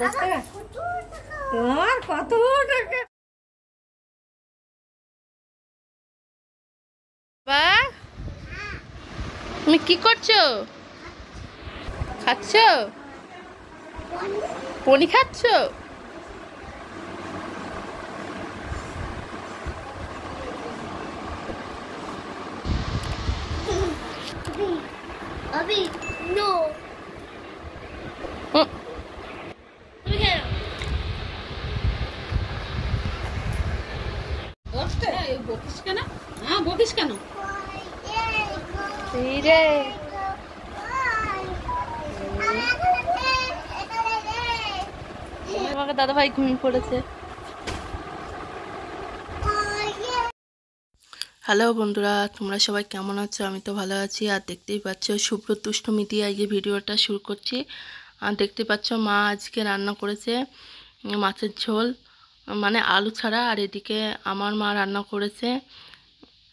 10 টাকা তোমার কত টাকা বা তুমি কি করছো খাচ্ছো পনি খাচ্ছো अभी नो বকিস কেন রে তোমাকে দাদা ভাই ঘুমিয়ে পড়েছে হ্যালো বন্ধুরা তোমরা সবাই কেমন আছো আমি তো ভালো আছি আর দেখতেই পাচ্ছ সুব্রতুষ্টমী দিয়ে আজকে ভিডিওটা শুরু করছি আর দেখতে পাচ্ছ মা আজকে রান্না করেছে মাছের ঝোল মানে আলু ছাড়া আর এদিকে আমার মা রান্না করেছে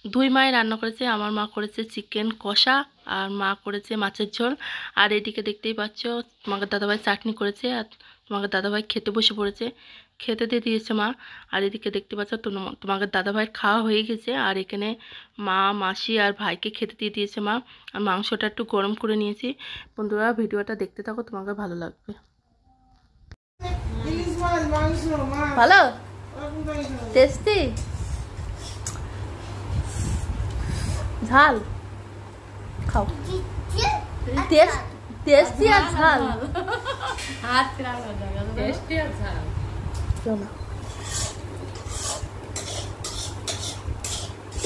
দুই মাই রান্না করেছে আমার মা করেছে চিকেন কষা আর মা করেছে মাছের ঝোল আর এদিকে দেখতেই পাচ্ছ তোমাকে দাদাভাই চাটনি করেছে আর তোমাকে দাদাভাই খেতে বসে পড়েছে খেতে দিয়ে দিয়েছে মা আর এদিকে দেখতে পাচ্ছ তোমাকে দাদাভাই খাওয়া হয়ে গেছে আর এখানে মা মাসি আর ভাইকে খেতে দিয়ে দিয়েছে মা আর মাংসটা একটু গরম করে নিয়েছি বন্ধুরা ভিডিওটা দেখতে থাকো তোমাকে ভালো লাগবে ভালো টেস্টি ঝাল খাও টেস্টি আর ঝাল হাত খারাপ হয়ে যাবে টেস্টি আর ঝাল চলো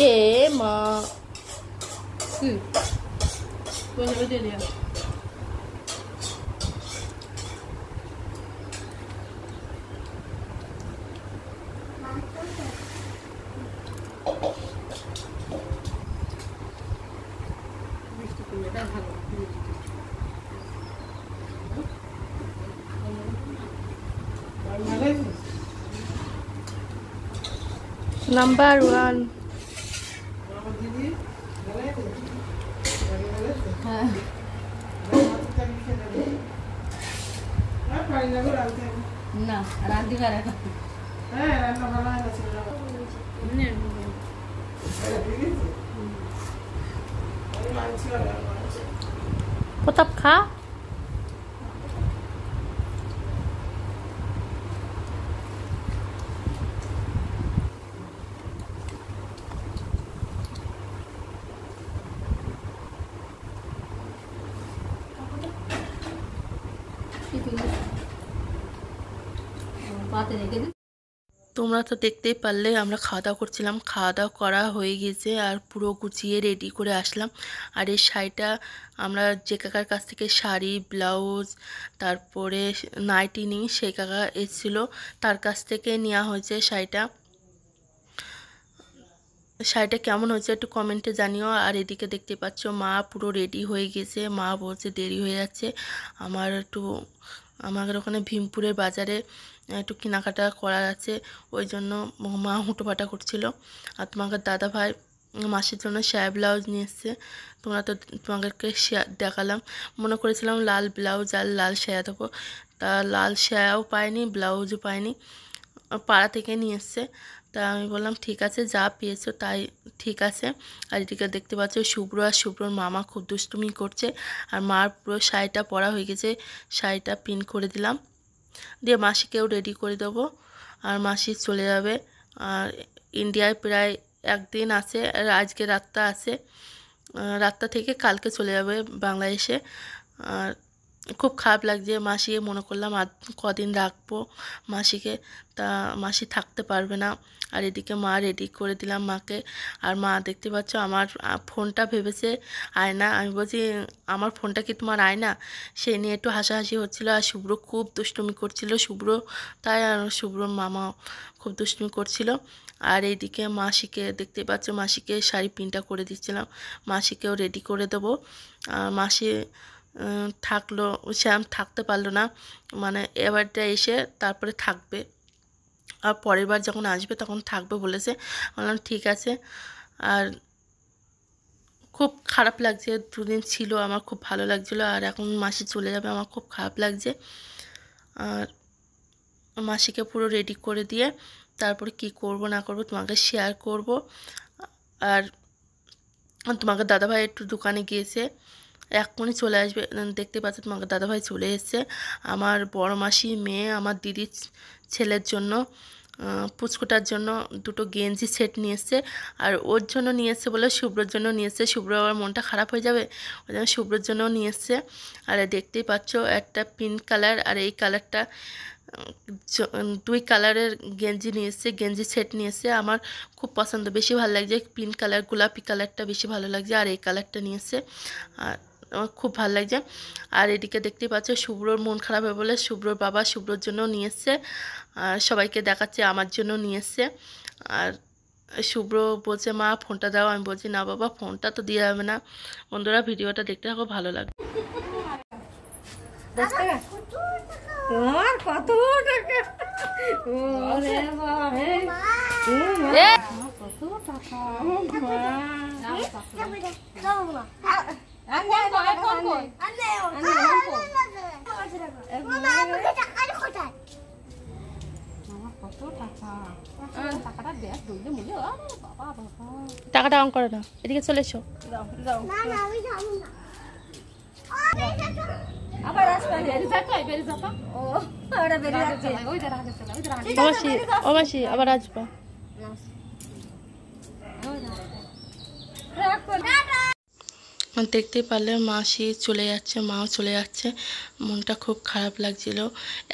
এ মা বলে বলে দিয়া Number 1 না রান্দি করে হ্যাঁ রান্না ভালো আছে প্রতাপ খা তোমরা তো দেখতেই পারলে আমরা খাওয়া দাওয়া করছিলাম খাওয়া দাওয়া করা হয়ে গেছে আর পুরো গুছিয়ে রেডি করে আসলাম আর এই শাড়িটা আমরা যে কাকার কাছ থেকে শাড়ি ব্লাউজ তারপরে নাইটি নিই সেই কাকা এসেছিলো তার কাছ থেকে নেওয়া হয়েছে শাড়িটা কেমন হয়েছে একটু কমেন্টে জানিও আর এদিকে দেখতে পাচ্ছ মা পুরো রেডি হয়ে গেছে মা বলছে দেরি হয়ে যাচ্ছে আমাদের ওখানে ভীমপুরের বাজারে একটু কেনাকাটা করার আছে ওই জন্য মা হুটোপাটা করছিল আর তোমাদের দাদা ভাই মাসির জন্য সায়া ব্লাউজ নিয়ে এসছে তোমাদেরকে দেখালাম মনে করেছিলাম লাল ব্লাউজ আর লাল সায়া দেবো তা লাল সায়াও পাইনি ব্লাউজও পাইনি পাড়া থেকে নিয়ে এসছে তা আমি বললাম ঠিক আছে যা পেয়েছো তাই ঠিক আছে আর এদিকে দেখতে পাচ্ছ শুভ্র আর শুভ্রর মামা খুব দুষ্টুমি করছে আর মার পুরো শাড়িটা পরা হয়ে গেছে শাড়িটা পিন করে দিলাম দিয়ে মাসিকেও রেডি করে দেবো আর মাসি চলে যাবে আর ইন্ডিয়ায় প্রায় একদিন আছে আর আজকে রাতটা থেকে কালকে চলে যাবে বাংলাদেশে আর খুব খারাপ লাগছে মাসি মনে করলাম আর কদিন রাখবো মাসিকে তা মাসি থাকতে পারবে না আর এদিকে মা রেডি করে দিলাম মাকে আর মা দেখতে পাচ্ছ আমার ফোনটা ভেবেছে আয়না আমি বলছি আমার ফোনটা কি তোমার আয়না সেই নিয়ে একটু হাসাহাসি হচ্ছিলো আর শুভ্র খুব দুষ্টুমি করছিল তাই আর শুভ্রর মামা খুব দুষ্টুমি করছিল আর এইদিকে মাসিকে দেখতে পাচ্ছ মাসিকে শাড়ি পিনটা করে দিচ্ছিলাম মাসিকেও রেডি করে দেবো আর মাসি থাকলো শ্যাম থাকতে পারলো না মানে এবারটা এসে তারপরে থাকবে আর পরের বার যখন আসবে তখন থাকবে বলেছে বললাম ঠিক আছে আর খুব খারাপ লাগছে দুদিন ছিল আমার খুব ভালো লাগছিলো আর এখন মাসি চলে যাবে আমার খুব খারাপ লাগছে আর মাসিকে পুরো রেডি করে দিয়ে তারপরে কি করব না করব তোমাকে শেয়ার করব। আর তোমাকে দাদাভাই একটু দোকানে গিয়েছে, এক্ষুনি চলে আসবে। দেখতে পাচ্ছ তোমাকে দাদাভাই চলে এসেছে। আমার বড় মাসি মেয়ে আমার দিদির ছেলের জন্য পুচকুটার জন্য দুটো গেঞ্জি সেট নিয়ে এসছে। আর ওর জন্য নিয়ে এসছে বলে শুভ্রর জন্য নিয়ে এসছে, শুভ্র আবার মনটা খারাপ হয়ে যাবে, ওই জন্য শুভ্রর জন্যও নিয়ে এসছে। আর দেখতেই পাচ্ছ একটা পিঙ্ক কালার আর এই কালারটা, দুই কালারের গেঞ্জি নিয়ে এসছে, গেঞ্জি সেট নিয়ে এসছে। আমার খুব পছন্দ, বেশি ভালো লাগছে পিঙ্ক কালার, গোলাপি কালারটা বেশি ভালো লাগছে। আর এই কালারটা নিয়ে এসছে, আর আমার খুব ভালো লাগছে। আর এদিকে দেখতেই পাচ্ছ শুভ্রর মন খারাপ হবে বলে শুভ্রর বাবা শুভ্রর জন্য নিয়ে এসছে, আর সবাইকে দেখাচ্ছে আমার জন্য নিয়ে এসছে। আর শুভ্র বলছে মা ফোনটা দাও, আমি বলছি না বাবা ফোনটা তো দেওয়া যাবে না। বন্ধুরা ভিডিওটা দেখতে থাকো, ভালো লাগবে। তোমার কত টাকা? ওরে বাবা রে, কত টাকা? টাকাটা অন করো না, এদিকে চলে এসো। অবশ্যই আবার আসবা। দেখতেই পারলে মাসি চলে যাচ্ছে, মাও চলে যাচ্ছে। মনটা খুব খারাপ লাগছিল,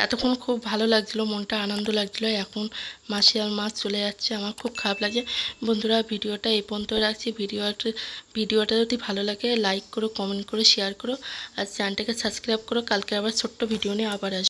এতক্ষণ খুব ভালো লাগছিল, মনটা আনন্দ লাগছিল। এখন মাসি আর মা চলে যাচ্ছে, আমার খুব খারাপ লাগছে। বন্ধুরা ভিডিওটা এই পর্যন্ত রাখছি। ভিডিওটা যদি ভালো লাগে লাইক করো, কমেন্ট করো, শেয়ার করো, আর চ্যানেলটাকে সাবস্ক্রাইব করো। কালকে আবার ছোট্ট ভিডিও নিয়ে আবার আসবো।